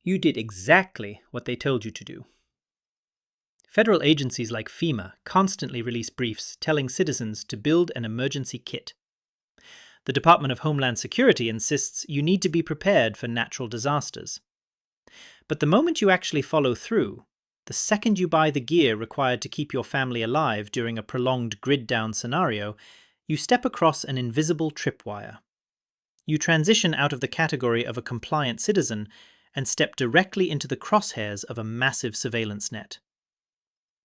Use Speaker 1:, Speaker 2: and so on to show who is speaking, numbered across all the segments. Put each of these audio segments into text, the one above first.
Speaker 1: You did exactly what they told you to do. Federal agencies like FEMA constantly release briefs telling citizens to build an emergency kit. The Department of Homeland Security insists you need to be prepared for natural disasters. But the moment you actually follow through, the second you buy the gear required to keep your family alive during a prolonged grid-down scenario, you step across an invisible tripwire. You transition out of the category of a compliant citizen and step directly into the crosshairs of a massive surveillance net.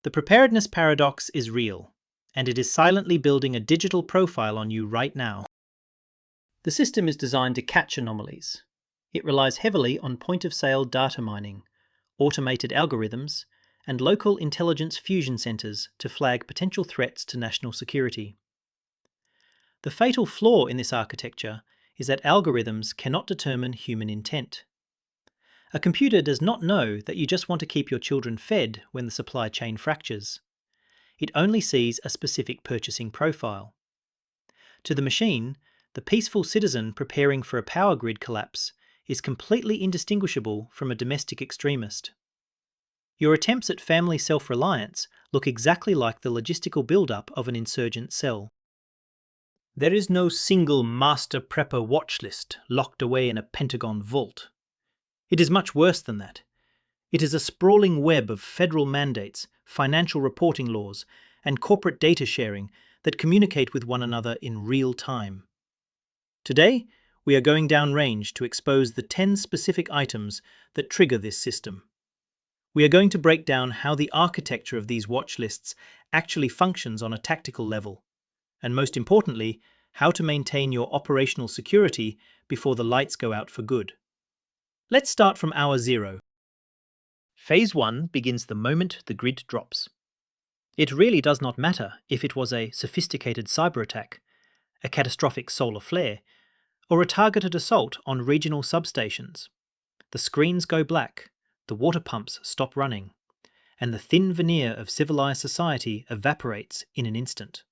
Speaker 1: The Preparedness Paradox is real, and it is silently building a digital profile on you right now. The system is designed to catch anomalies. It relies heavily on point-of-sale data mining, automated algorithms, and local intelligence fusion centres to flag potential threats to national security. The fatal flaw in this architecture is that algorithms cannot determine human intent. A computer does not know that you just want to keep your children fed when the supply chain fractures. It only sees a specific purchasing profile. To the machine, the peaceful citizen preparing for a power grid collapse is completely indistinguishable from a domestic extremist. Your attempts at family self-reliance look exactly like the logistical build-up of an insurgent cell. There is no single master prepper watchlist locked away in a Pentagon vault. It is much worse than that. It is a sprawling web of federal mandates, financial reporting laws, and corporate data sharing that communicate with one another in real time. Today, we are going downrange to expose the 10 specific items that trigger this system. We are going to break down how the architecture of these watch lists actually functions on a tactical level, and most importantly, how to maintain your operational security before the lights go out for good. Let's start from hour 0. Phase 1 begins the moment the grid drops. It really does not matter if it was a sophisticated cyber attack, a catastrophic solar flare, or a targeted assault on regional substations. The screens go black, the water pumps stop running, and the thin veneer of civilized society evaporates in an instant.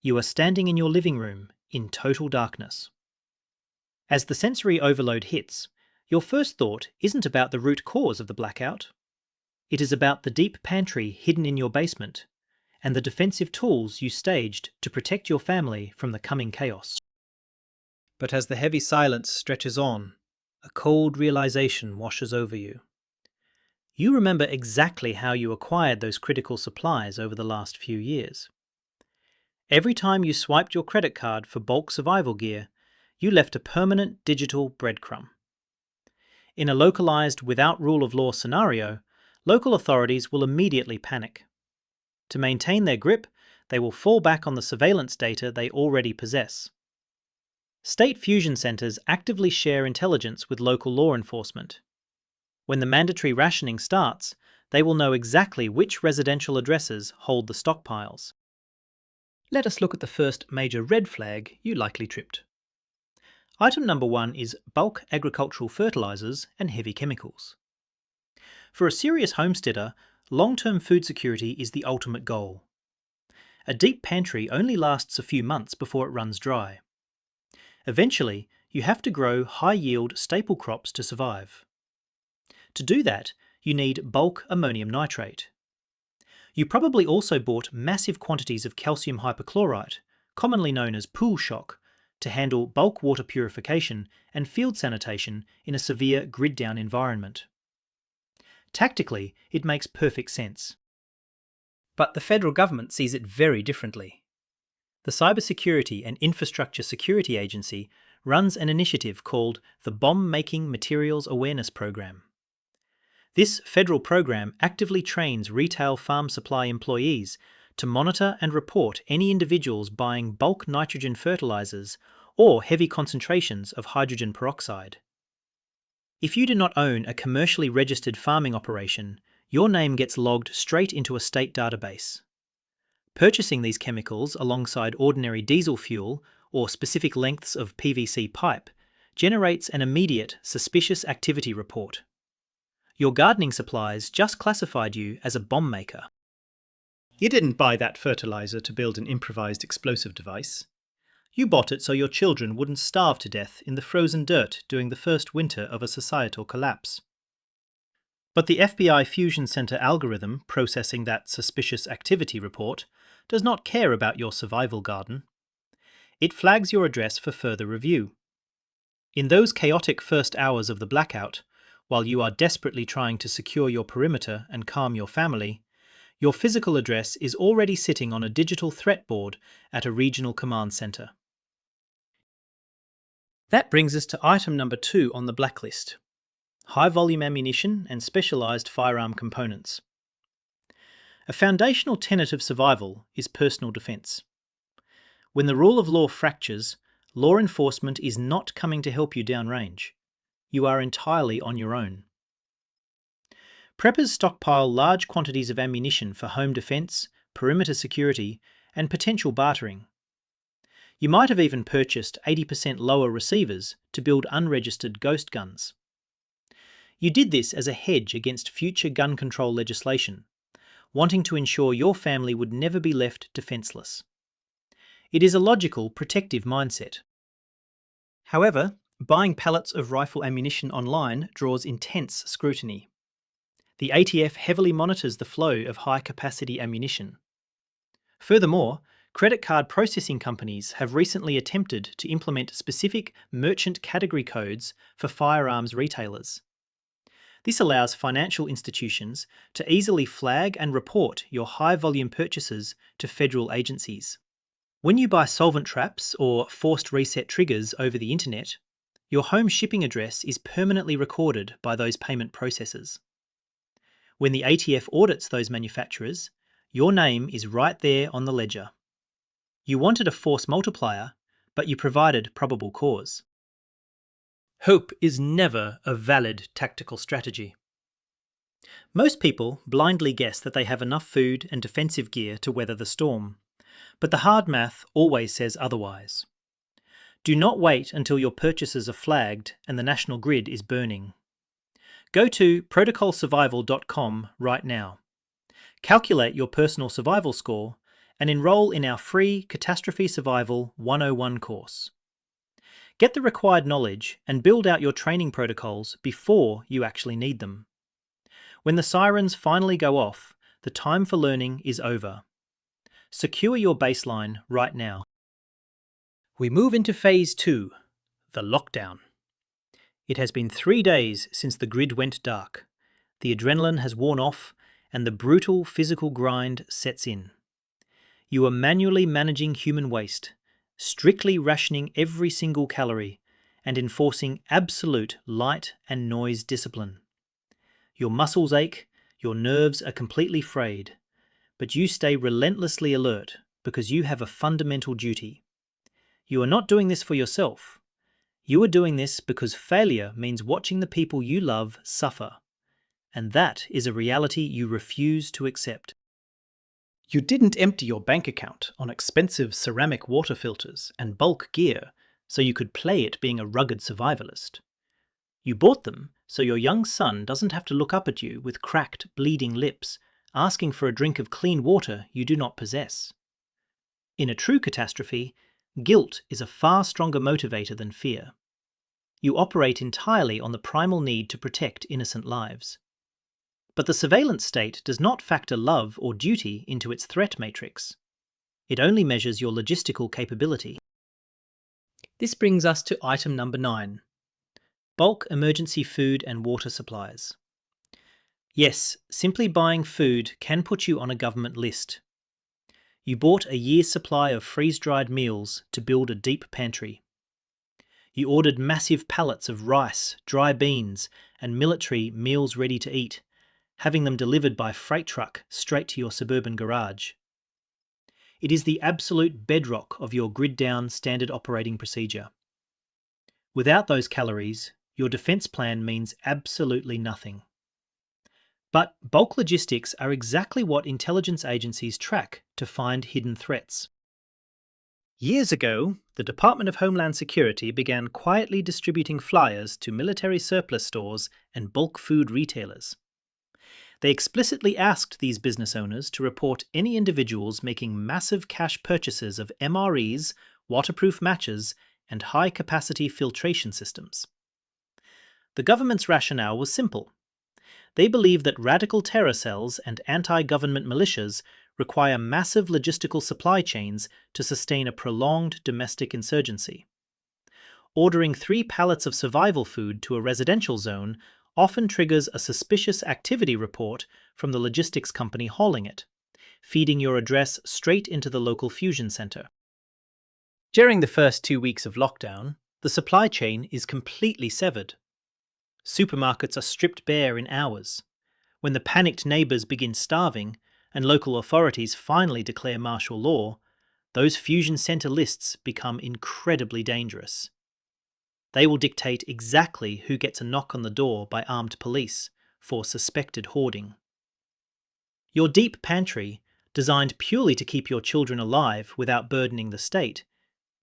Speaker 1: You are standing in your living room in total darkness. As the sensory overload hits, your first thought isn't about the root cause of the blackout. It is about the deep pantry hidden in your basement and the defensive tools you staged to protect your family from the coming chaos. But as the heavy silence stretches on, a cold realization washes over you. You remember exactly how you acquired those critical supplies over the last few years. Every time you swiped your credit card for bulk survival gear, you left a permanent digital breadcrumb. In a localized without rule of law scenario, local authorities will immediately panic. To maintain their grip, they will fall back on the surveillance data they already possess. State fusion centres actively share intelligence with local law enforcement. When the mandatory rationing starts, they will know exactly which residential addresses hold the stockpiles. Let us look at the first major red flag you likely tripped. Item number 1 is bulk agricultural fertilizers and heavy chemicals. For a serious homesteader, long-term food security is the ultimate goal. A deep pantry only lasts a few months before it runs dry. Eventually, you have to grow high-yield staple crops to survive. To do that, you need bulk ammonium nitrate. You probably also bought massive quantities of calcium hypochlorite, commonly known as pool shock, to handle bulk water purification and field sanitation in a severe grid-down environment. Tactically, it makes perfect sense. But the federal government sees it very differently. The Cybersecurity and Infrastructure Security Agency runs an initiative called the Bomb-Making Materials Awareness Program. This federal program actively trains retail farm supply employees to monitor and report any individuals buying bulk nitrogen fertilizers or heavy concentrations of hydrogen peroxide. If you do not own a commercially registered farming operation, your name gets logged straight into a state database. Purchasing these chemicals alongside ordinary diesel fuel or specific lengths of PVC pipe generates an immediate suspicious activity report. Your gardening supplies just classified you as a bomb maker. You didn't buy that fertilizer to build an improvised explosive device. You bought it so your children wouldn't starve to death in the frozen dirt during the first winter of a societal collapse. But the FBI Fusion Center algorithm processing that suspicious activity report does not care about your survival garden. It flags your address for further review. In those chaotic first hours of the blackout, while you are desperately trying to secure your perimeter and calm your family, your physical address is already sitting on a digital threat board at a regional command center. That brings us to item number 2 on the blacklist: high-volume ammunition and specialized firearm components. A foundational tenet of survival is personal defense. When the rule of law fractures, law enforcement is not coming to help you downrange. You are entirely on your own. Preppers stockpile large quantities of ammunition for home defense, perimeter security, and potential bartering. You might have even purchased 80% lower receivers to build unregistered ghost guns. You did this as a hedge against future gun control legislation, wanting to ensure your family would never be left defenseless. It is a logical, protective mindset. However, buying pallets of rifle ammunition online draws intense scrutiny. The ATF heavily monitors the flow of high-capacity ammunition. Furthermore, credit card processing companies have recently attempted to implement specific merchant category codes for firearms retailers. This allows financial institutions to easily flag and report your high-volume purchases to federal agencies. When you buy solvent traps or forced reset triggers over the internet, your home shipping address is permanently recorded by those payment processors. When the ATF audits those manufacturers, your name is right there on the ledger. You wanted a force multiplier, but you provided probable cause. Hope is never a valid tactical strategy. Most people blindly guess that they have enough food and defensive gear to weather the storm, but the hard math always says otherwise. Do not wait until your purchases are flagged and the national grid is burning. Go to protocolsurvival.com right now. Calculate your personal survival score and enroll in our free Catastrophe Survival 101 course. Get the required knowledge and build out your training protocols before you actually need them. When the sirens finally go off, the time for learning is over. Secure your baseline right now. We move into Phase 2, the lockdown. It has been 3 days since the grid went dark. The adrenaline has worn off and the brutal physical grind sets in. You are manually managing human waste, strictly rationing every single calorie, and enforcing absolute light and noise discipline. Your muscles ache, your nerves are completely frayed, but you stay relentlessly alert because you have a fundamental duty. You are not doing this for yourself. You are doing this because failure means watching the people you love suffer, and that is a reality you refuse to accept. You didn't empty your bank account on expensive ceramic water filters and bulk gear so you could play at being a rugged survivalist. You bought them so your young son doesn't have to look up at you with cracked, bleeding lips, asking for a drink of clean water you do not possess. In a true catastrophe, guilt is a far stronger motivator than fear. You operate entirely on the primal need to protect innocent lives. But the surveillance state does not factor love or duty into its threat matrix. It only measures your logistical capability. This brings us to item number 9. Bulk emergency food and water supplies. Yes, simply buying food can put you on a government list. You bought a year's supply of freeze-dried meals to build a deep pantry. You ordered massive pallets of rice, dry beans, and military meals ready to eat, having them delivered by freight truck straight to your suburban garage. It is the absolute bedrock of your grid-down standard operating procedure. Without those calories, your defense plan means absolutely nothing. But bulk logistics are exactly what intelligence agencies track to find hidden threats. Years ago, the Department of Homeland Security began quietly distributing flyers to military surplus stores and bulk food retailers. They explicitly asked these business owners to report any individuals making massive cash purchases of MREs, waterproof matches, and high-capacity filtration systems. The government's rationale was simple. They believe that radical terror cells and anti-government militias require massive logistical supply chains to sustain a prolonged domestic insurgency. Ordering 3 pallets of survival food to a residential zone often triggers a suspicious activity report from the logistics company hauling it, feeding your address straight into the local fusion center. During the first 2 weeks of lockdown, the supply chain is completely severed. Supermarkets are stripped bare in hours. When the panicked neighbors begin starving and local authorities finally declare martial law, those fusion center lists become incredibly dangerous. They will dictate exactly who gets a knock on the door by armed police for suspected hoarding. Your deep pantry, designed purely to keep your children alive without burdening the state,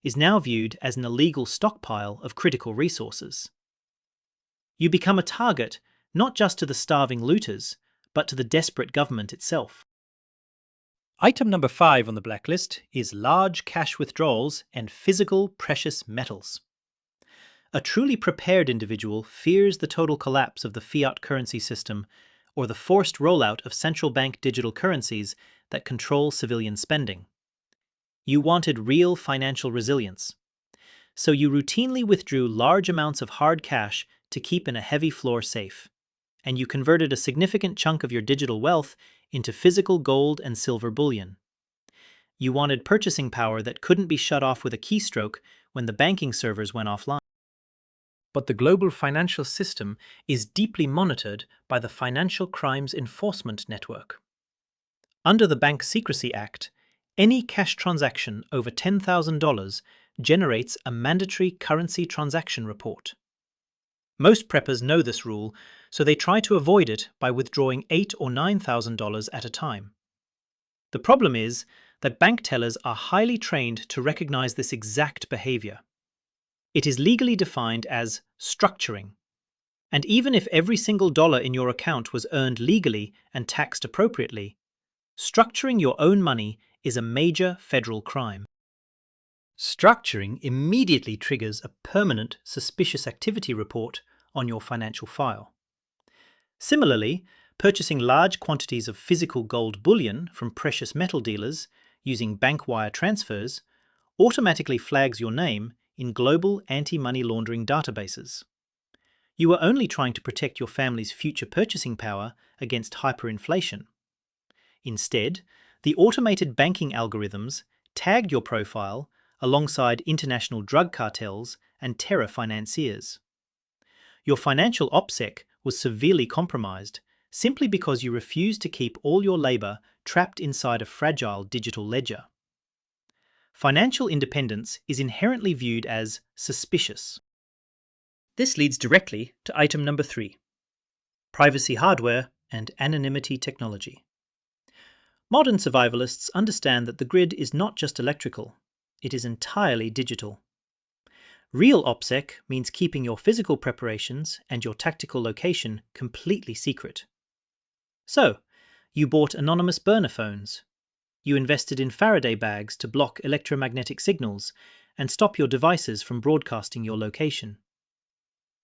Speaker 1: is now viewed as an illegal stockpile of critical resources. You become a target not just to the starving looters, but to the desperate government itself. Item number 5 on the blacklist is large cash withdrawals and physical precious metals. A truly prepared individual fears the total collapse of the fiat currency system or the forced rollout of central bank digital currencies that control civilian spending. You wanted real financial resilience, so you routinely withdrew large amounts of hard cash to keep in a heavy floor safe, and you converted a significant chunk of your digital wealth into physical gold and silver bullion. You wanted purchasing power that couldn't be shut off with a keystroke when the banking servers went offline. But the global financial system is deeply monitored by the Financial Crimes Enforcement Network. Under the Bank Secrecy Act, any cash transaction over $10,000 generates a mandatory currency transaction report. Most preppers know this rule, so they try to avoid it by withdrawing $8,000 or $9,000 at a time. The problem is that bank tellers are highly trained to recognize this exact behavior. It is legally defined as structuring, and even if every single dollar in your account was earned legally and taxed appropriately, structuring your own money is a major federal crime. Structuring immediately triggers a permanent suspicious activity report on your financial file. Similarly, purchasing large quantities of physical gold bullion from precious metal dealers using bank wire transfers automatically flags your name in global anti-money laundering databases. You are only trying to protect your family's future purchasing power against hyperinflation. Instead, the automated banking algorithms tagged your profile alongside international drug cartels and terror financiers. Your financial OPSEC was severely compromised simply because you refused to keep all your labor trapped inside a fragile digital ledger. Financial independence is inherently viewed as suspicious. This leads directly to item number 3, privacy hardware and anonymity technology. Modern survivalists understand that the grid is not just electrical, it is entirely digital. Real OPSEC means keeping your physical preparations and your tactical location completely secret. So, you bought anonymous burner phones. You invested in Faraday bags to block electromagnetic signals and stop your devices from broadcasting your location.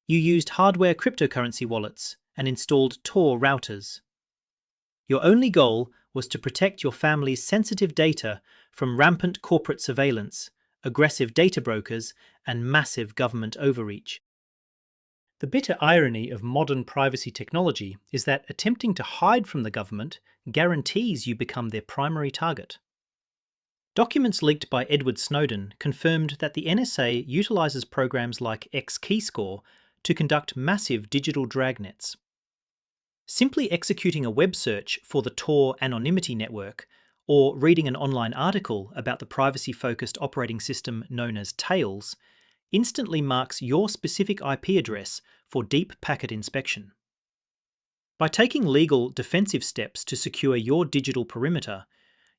Speaker 1: You used hardware cryptocurrency wallets and installed Tor routers. Your only goal was to protect your family's sensitive data from rampant corporate surveillance, aggressive data brokers, and massive government overreach. The bitter irony of modern privacy technology is that attempting to hide from the government guarantees you become their primary target. Documents leaked by Edward Snowden confirmed that the NSA utilizes programs like X-Keyscore to conduct massive digital dragnets. Simply executing a web search for the Tor anonymity network or reading an online article about the privacy-focused operating system known as Tails instantly marks your specific IP address for deep packet inspection. By taking legal defensive steps to secure your digital perimeter,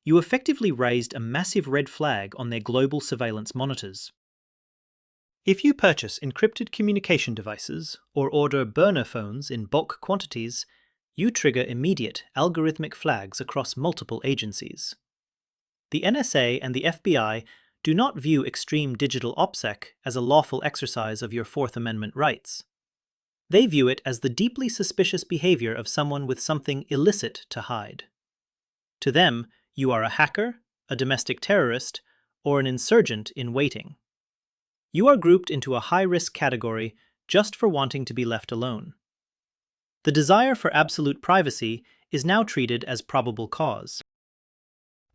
Speaker 1: you effectively raised a massive red flag on their global surveillance monitors. If you purchase encrypted communication devices or order burner phones in bulk quantities, you trigger immediate algorithmic flags across multiple agencies. The NSA and the FBI do not view extreme digital OPSEC as a lawful exercise of your Fourth Amendment rights. They view it as the deeply suspicious behavior of someone with something illicit to hide. To them, you are a hacker, a domestic terrorist, or an insurgent in waiting. You are grouped into a high-risk category just for wanting to be left alone. The desire for absolute privacy is now treated as probable cause.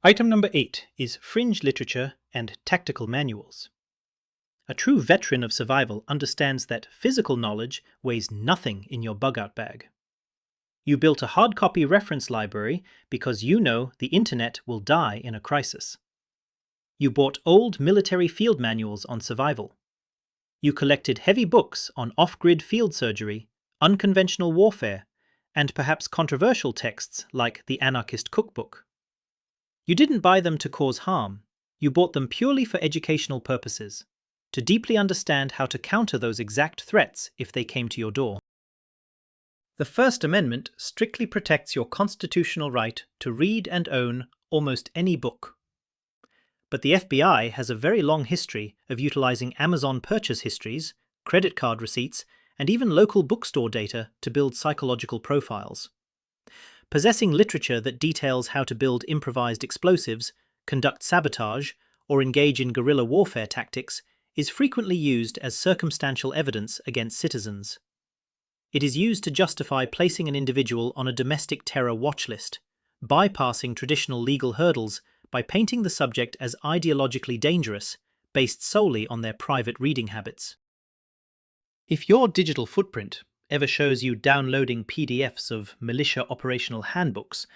Speaker 1: Item number 8 is fringe literature and tactical manuals. A true veteran of survival understands that physical knowledge weighs nothing in your bug-out bag. You built a hard copy reference library because you know the internet will die in a crisis. You bought old military field manuals on survival. You collected heavy books on off-grid field surgery, unconventional warfare, and perhaps controversial texts like the Anarchist Cookbook. You didn't buy them to cause harm. You bought them purely for educational purposes, to deeply understand how to counter those exact threats if they came to your door. The First Amendment strictly protects your constitutional right to read and own almost any book. But the FBI has a very long history of utilizing Amazon purchase histories, credit card receipts, and even local bookstore data to build psychological profiles. Possessing literature that details how to build improvised explosives, conduct sabotage, or engage in guerrilla warfare tactics is frequently used as circumstantial evidence against citizens. It is used to justify placing an individual on a domestic terror watch list, bypassing traditional legal hurdles by painting the subject as ideologically dangerous, based solely on their private reading habits. If your digital footprint ever shows you downloading PDFs of militia operational handbooks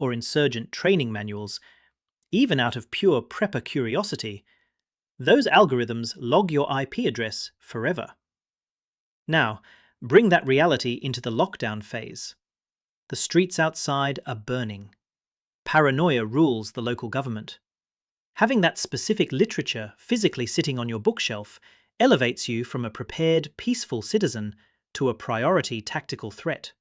Speaker 1: or insurgent training manuals, even out of pure prepper curiosity, those algorithms log your IP address forever. Now, bring that reality into the lockdown phase. The streets outside are burning. Paranoia rules the local government. Having that specific literature physically sitting on your bookshelf elevates you from a prepared, peaceful citizen to a priority tactical threat.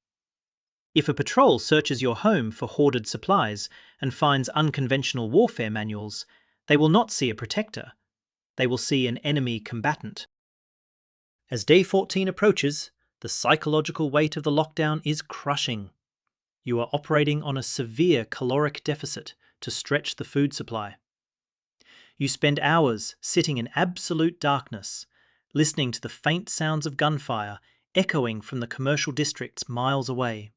Speaker 1: If a patrol searches your home for hoarded supplies and finds unconventional warfare manuals, they will not see a protector. They will see an enemy combatant. As day 14 approaches, the psychological weight of the lockdown is crushing. You are operating on a severe caloric deficit to stretch the food supply. You spend hours sitting in absolute darkness, listening to the faint sounds of gunfire echoing from the commercial districts miles away.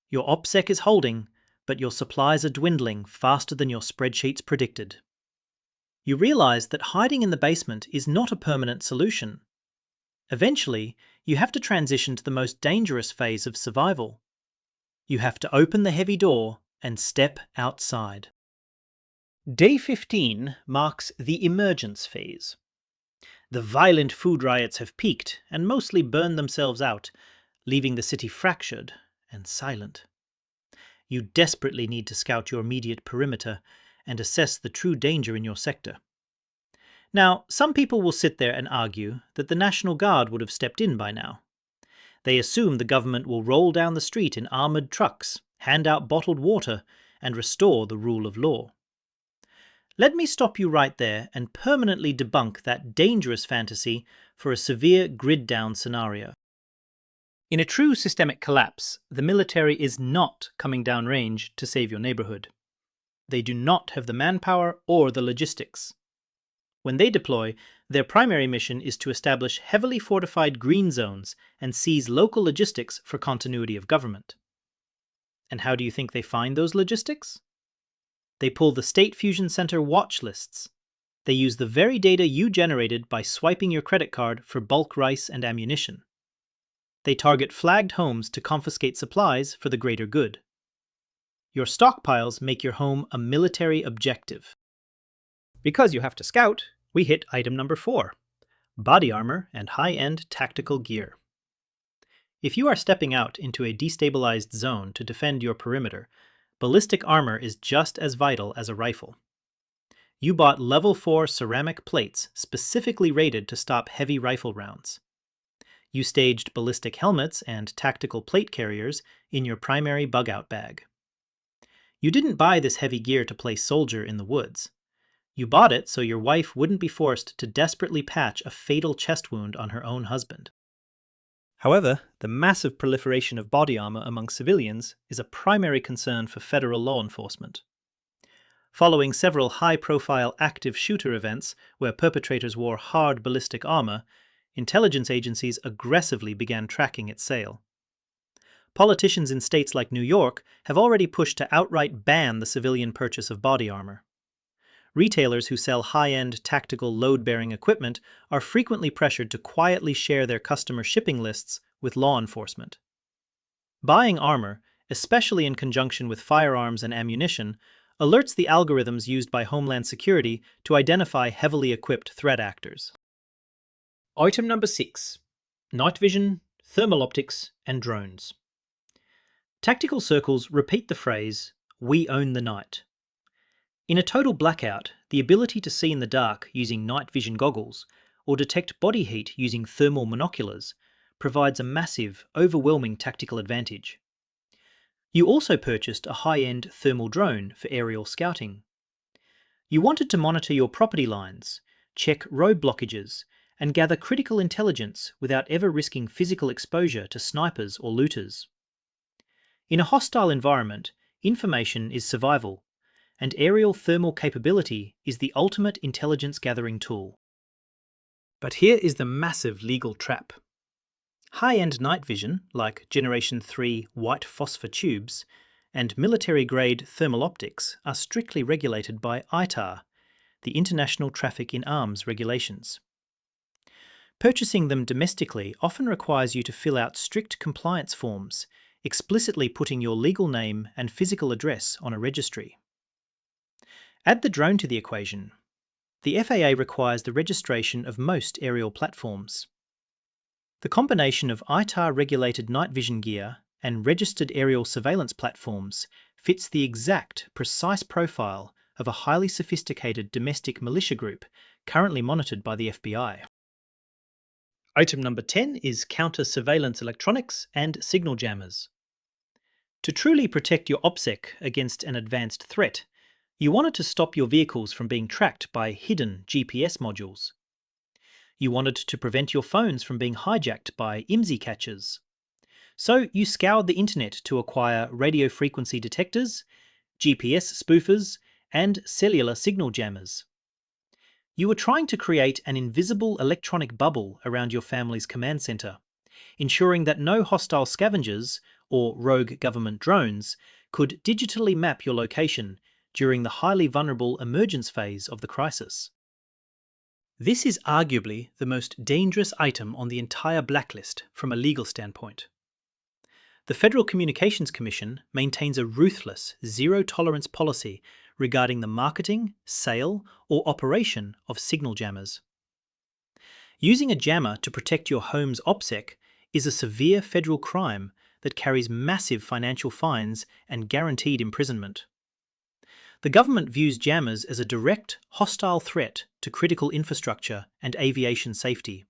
Speaker 1: Your OPSEC is holding, but your supplies are dwindling faster than your spreadsheets predicted. You realize that hiding in the basement is not a permanent solution. Eventually, you have to transition to the most dangerous phase of survival. You have to open the heavy door and step outside. Day 15 marks the Emergence Phase. The violent food riots have peaked and mostly burned themselves out, leaving the city fractured and silent. You desperately need to scout your immediate perimeter and assess the true danger in your sector. Now, some people will sit there and argue that the National Guard would have stepped in by now. They assume the government will roll down the street in armoured trucks, hand out bottled water, and restore the rule of law. Let me stop you right there and permanently debunk that dangerous fantasy for a severe grid-down scenario. In a true systemic collapse, the military is not coming downrange to save your neighbourhood. They do not have the manpower or the logistics. When they deploy, their primary mission is to establish heavily fortified green zones and seize local logistics for continuity of government. And how do you think they find those logistics? They pull the State Fusion Center watch lists. They use the very data you generated by swiping your credit card for bulk rice and ammunition. They target flagged homes to confiscate supplies for the greater good. Your stockpiles make your home a military objective. Because you have to scout, we hit item number 4, body armor and high-end tactical gear. If you are stepping out into a destabilized zone to defend your perimeter, ballistic armor is just as vital as a rifle. You bought level 4 ceramic plates specifically rated to stop heavy rifle rounds. You staged ballistic helmets and tactical plate carriers in your primary bug-out bag. You didn't buy this heavy gear to play soldier in the woods. You bought it so your wife wouldn't be forced to desperately patch a fatal chest wound on her own husband. However, the massive proliferation of body armor among civilians is a primary concern for federal law enforcement. Following several high-profile active shooter events where perpetrators wore hard ballistic armor, intelligence agencies aggressively began tracking its sale. Politicians in states like New York have already pushed to outright ban the civilian purchase of body armor. Retailers who sell high-end tactical load-bearing equipment are frequently pressured to quietly share their customer shipping lists with law enforcement. Buying armor, especially in conjunction with firearms and ammunition, alerts the algorithms used by Homeland Security to identify heavily equipped threat actors. Item number 6. Night vision, thermal optics, and drones. Tactical circles repeat the phrase, "We own the night." In a total blackout, the ability to see in the dark using night vision goggles or detect body heat using thermal monoculars provides a massive, overwhelming tactical advantage. You also purchased a high-end thermal drone for aerial scouting. You wanted to monitor your property lines, check road blockages, and gather critical intelligence without ever risking physical exposure to snipers or looters. In a hostile environment, information is survival, and aerial thermal capability is the ultimate intelligence gathering tool. But here is the massive legal trap. High-end night vision, like Generation 3 white phosphor tubes, and military-grade thermal optics are strictly regulated by ITAR, the International Traffic in Arms Regulations. Purchasing them domestically often requires you to fill out strict compliance forms, explicitly putting your legal name and physical address on a registry. Add the drone to the equation. The FAA requires the registration of most aerial platforms. The combination of ITAR-regulated night vision gear and registered aerial surveillance platforms fits the exact, precise profile of a highly sophisticated domestic militia group currently monitored by the FBI. Item number 10 is counter-surveillance electronics and signal jammers. To truly protect your OPSEC against an advanced threat, you wanted to stop your vehicles from being tracked by hidden GPS modules. You wanted to prevent your phones from being hijacked by IMSI catchers. So you scoured the internet to acquire radio frequency detectors, GPS spoofers, and cellular signal jammers. You were trying to create an invisible electronic bubble around your family's command center, ensuring that no hostile scavengers or rogue government drones could digitally map your location during the highly vulnerable emergence phase of the crisis. This is arguably the most dangerous item on the entire blacklist from a legal standpoint. The Federal Communications Commission maintains a ruthless, zero-tolerance policy regarding the marketing, sale, or operation of signal jammers. Using a jammer to protect your home's OPSEC is a severe federal crime that carries massive financial fines and guaranteed imprisonment. The government views jammers as a direct, hostile threat to critical infrastructure and aviation safety.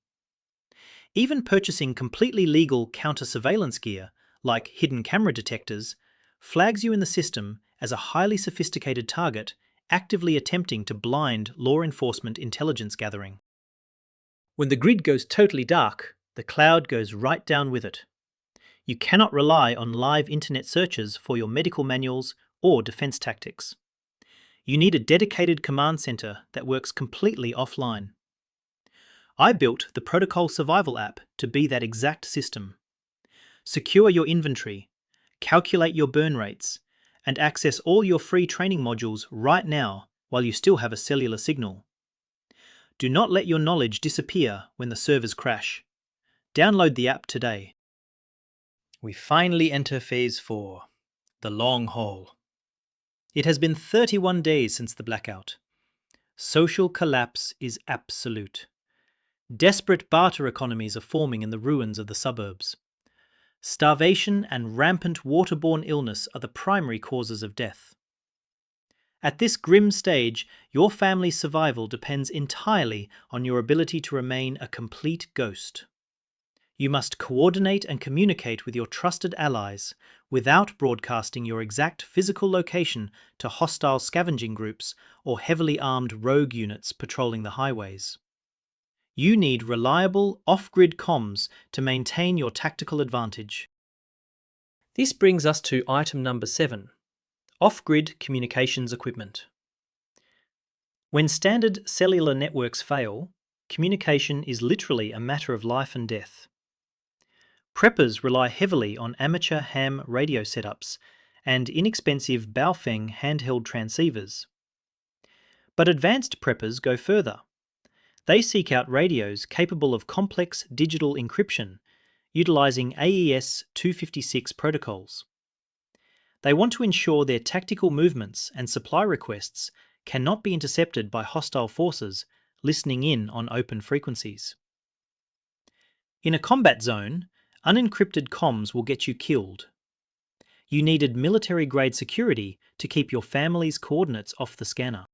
Speaker 1: Even purchasing completely legal counter-surveillance gear, like hidden camera detectors, flags you in the system as a highly sophisticated target actively attempting to blind law enforcement intelligence gathering. When the grid goes totally dark, the cloud goes right down with it. You cannot rely on live internet searches for your medical manuals or defense tactics. You need a dedicated command center that works completely offline. I built the Protocol Survival app to be that exact system. Secure your inventory, calculate your burn rates, and access all your free training modules right now while you still have a cellular signal. Do not let your knowledge disappear when the servers crash. Download the app today. We finally enter Phase 4, the long haul. It has been 31 days since the blackout. Social collapse is absolute. Desperate barter economies are forming in the ruins of the suburbs. Starvation and rampant waterborne illness are the primary causes of death. At this grim stage, your family's survival depends entirely on your ability to remain a complete ghost. You must coordinate and communicate with your trusted allies without broadcasting your exact physical location to hostile scavenging groups or heavily armed rogue units patrolling the highways. You need reliable, off-grid comms to maintain your tactical advantage. This brings us to item number 7, off-grid communications equipment. When standard cellular networks fail, communication is literally a matter of life and death. Preppers rely heavily on amateur ham radio setups and inexpensive Baofeng handheld transceivers. But advanced preppers go further. They seek out radios capable of complex digital encryption, utilizing AES 256 protocols. They want to ensure their tactical movements and supply requests cannot be intercepted by hostile forces listening in on open frequencies. In a combat zone, unencrypted comms will get you killed. You needed military-grade security to keep your family's coordinates off the scanner.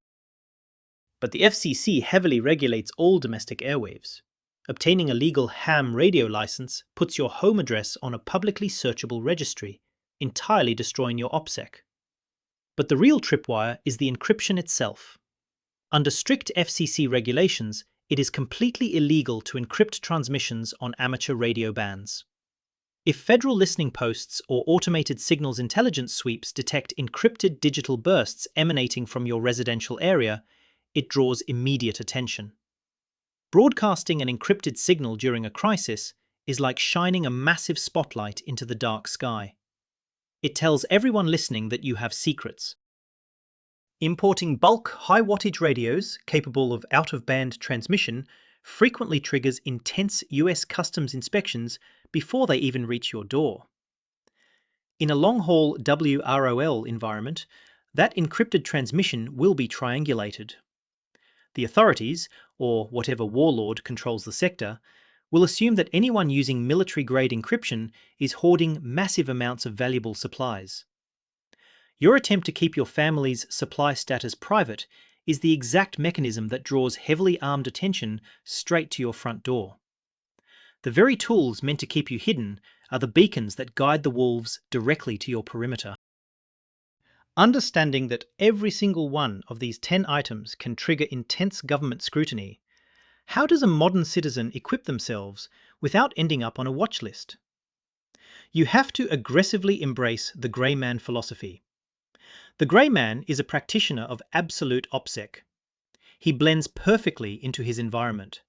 Speaker 1: But the FCC heavily regulates all domestic airwaves. Obtaining a legal ham radio license puts your home address on a publicly searchable registry, entirely destroying your OPSEC. But the real tripwire is the encryption itself. Under strict FCC regulations, it is completely illegal to encrypt transmissions on amateur radio bands. If federal listening posts or automated signals intelligence sweeps detect encrypted digital bursts emanating from your residential area, it draws immediate attention. Broadcasting an encrypted signal during a crisis is like shining a massive spotlight into the dark sky. It tells everyone listening that you have secrets. Importing bulk high-wattage radios capable of out-of-band transmission frequently triggers intense US customs inspections before they even reach your door. In a long-haul WROL environment, that encrypted transmission will be triangulated. The authorities, or whatever warlord controls the sector, will assume that anyone using military-grade encryption is hoarding massive amounts of valuable supplies. Your attempt to keep your family's supply status private is the exact mechanism that draws heavily armed attention straight to your front door. The very tools meant to keep you hidden are the beacons that guide the wolves directly to your perimeter. Understanding that every single one of these 10 items can trigger intense government scrutiny, how does a modern citizen equip themselves without ending up on a watch list? You have to aggressively embrace the grey man philosophy. The grey man is a practitioner of absolute OPSEC. He blends perfectly into his environment.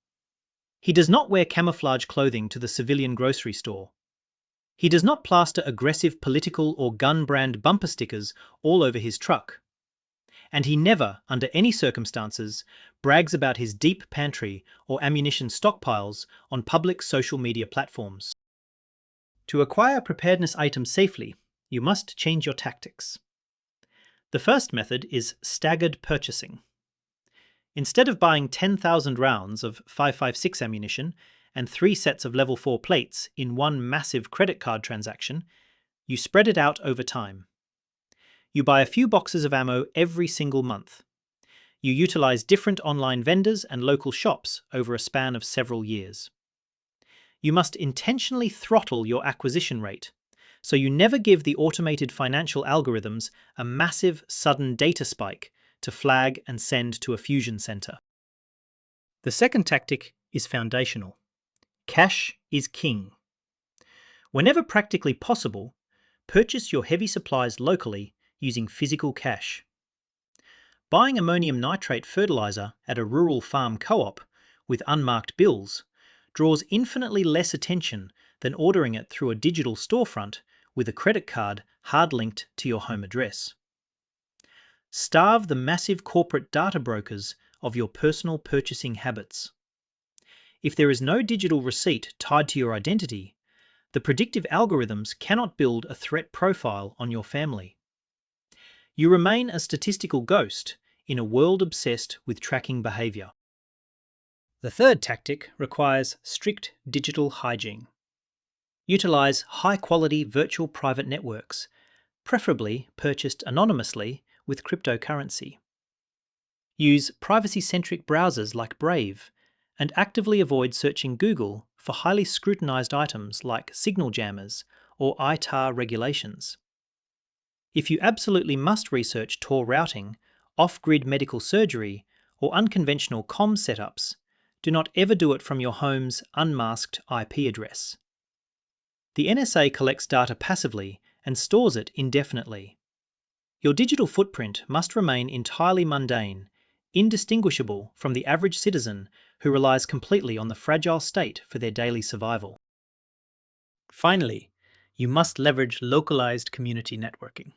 Speaker 1: He does not wear camouflage clothing to the civilian grocery store. He does not plaster aggressive political or gun brand bumper stickers all over his truck. And he never, under any circumstances, brags about his deep pantry or ammunition stockpiles on public social media platforms. To acquire preparedness items safely, you must change your tactics. The first method is staggered purchasing. Instead of buying 10,000 rounds of 5.56 ammunition and 3 sets of level 4 plates in one massive credit card transaction, you spread it out over time. You buy a few boxes of ammo every single month. You utilize different online vendors and local shops over a span of several years. You must intentionally throttle your acquisition rate, so you never give the automated financial algorithms a massive, sudden data spike to flag and send to a fusion center. The second tactic is foundational. Cash is king. Whenever practically possible, purchase your heavy supplies locally using physical cash. Buying ammonium nitrate fertilizer at a rural farm co-op with unmarked bills draws infinitely less attention than ordering it through a digital storefront with a credit card hard-linked to your home address. Starve the massive corporate data brokers of your personal purchasing habits. If there is no digital receipt tied to your identity, the predictive algorithms cannot build a threat profile on your family. You remain a statistical ghost in a world obsessed with tracking behavior. The third tactic requires strict digital hygiene. Utilize high-quality virtual private networks, preferably purchased anonymously with cryptocurrency. Use privacy-centric browsers like Brave, and actively avoid searching Google for highly scrutinized items like signal jammers or ITAR regulations. If you absolutely must research Tor routing, off-grid medical surgery, or unconventional comms setups, do not ever do it from your home's unmasked IP address. The NSA collects data passively and stores it indefinitely. Your digital footprint must remain entirely mundane, indistinguishable from the average citizen who relies completely on the fragile state for their daily survival. Finally, you must leverage localized community networking.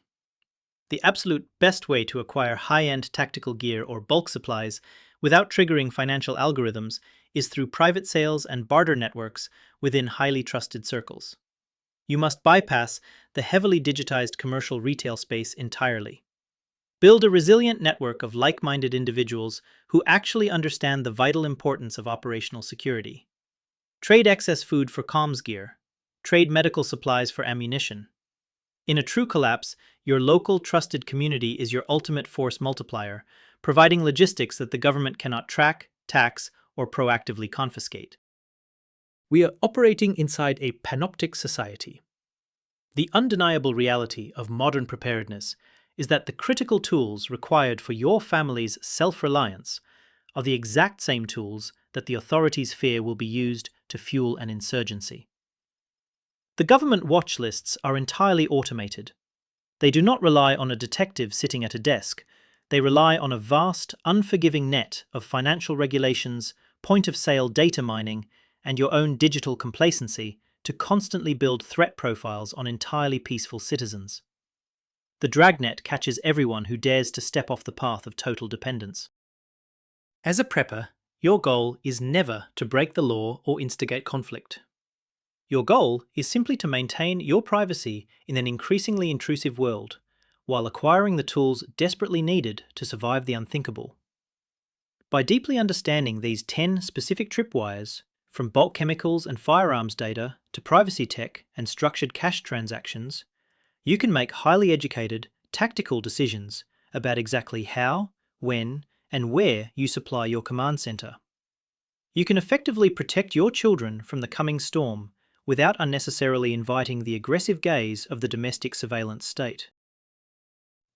Speaker 1: The absolute best way to acquire high-end tactical gear or bulk supplies without triggering financial algorithms is through private sales and barter networks within highly trusted circles. You must bypass the heavily digitized commercial retail space entirely. Build a resilient network of like-minded individuals who actually understand the vital importance of operational security. Trade excess food for comms gear. Trade medical supplies for ammunition. In a true collapse, your local trusted community is your ultimate force multiplier, providing logistics that the government cannot track, tax, or proactively confiscate. We are operating inside a panoptic society. The undeniable reality of modern preparedness is that the critical tools required for your family's self-reliance are the exact same tools that the authorities fear will be used to fuel an insurgency. The government watch lists are entirely automated. They do not rely on a detective sitting at a desk. They rely on a vast, unforgiving net of financial regulations, point-of-sale data mining, and your own digital complacency to constantly build threat profiles on entirely peaceful citizens. The dragnet catches everyone who dares to step off the path of total dependence. As a prepper, your goal is never to break the law or instigate conflict. Your goal is simply to maintain your privacy in an increasingly intrusive world, while acquiring the tools desperately needed to survive the unthinkable. By deeply understanding these 10 specific tripwires, from bulk chemicals and firearms data to privacy tech and structured cash transactions, you can make highly educated, tactical decisions about exactly how, when, and where you supply your command center. You can effectively protect your children from the coming storm without unnecessarily inviting the aggressive gaze of the domestic surveillance state.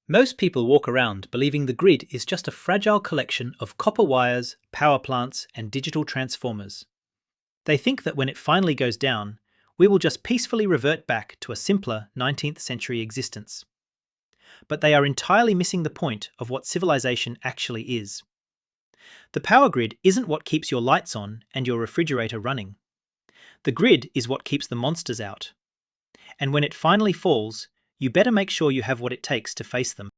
Speaker 1: Most people walk around believing the grid is just a fragile collection of copper wires, power plants, and digital transformers. They think that when it finally goes down, we will just peacefully revert back to a simpler 19th century existence. But they are entirely missing the point of what civilization actually is. The power grid isn't what keeps your lights on and your refrigerator running. The grid is what keeps the monsters out. And when it finally falls, you better make sure you have what it takes to face them.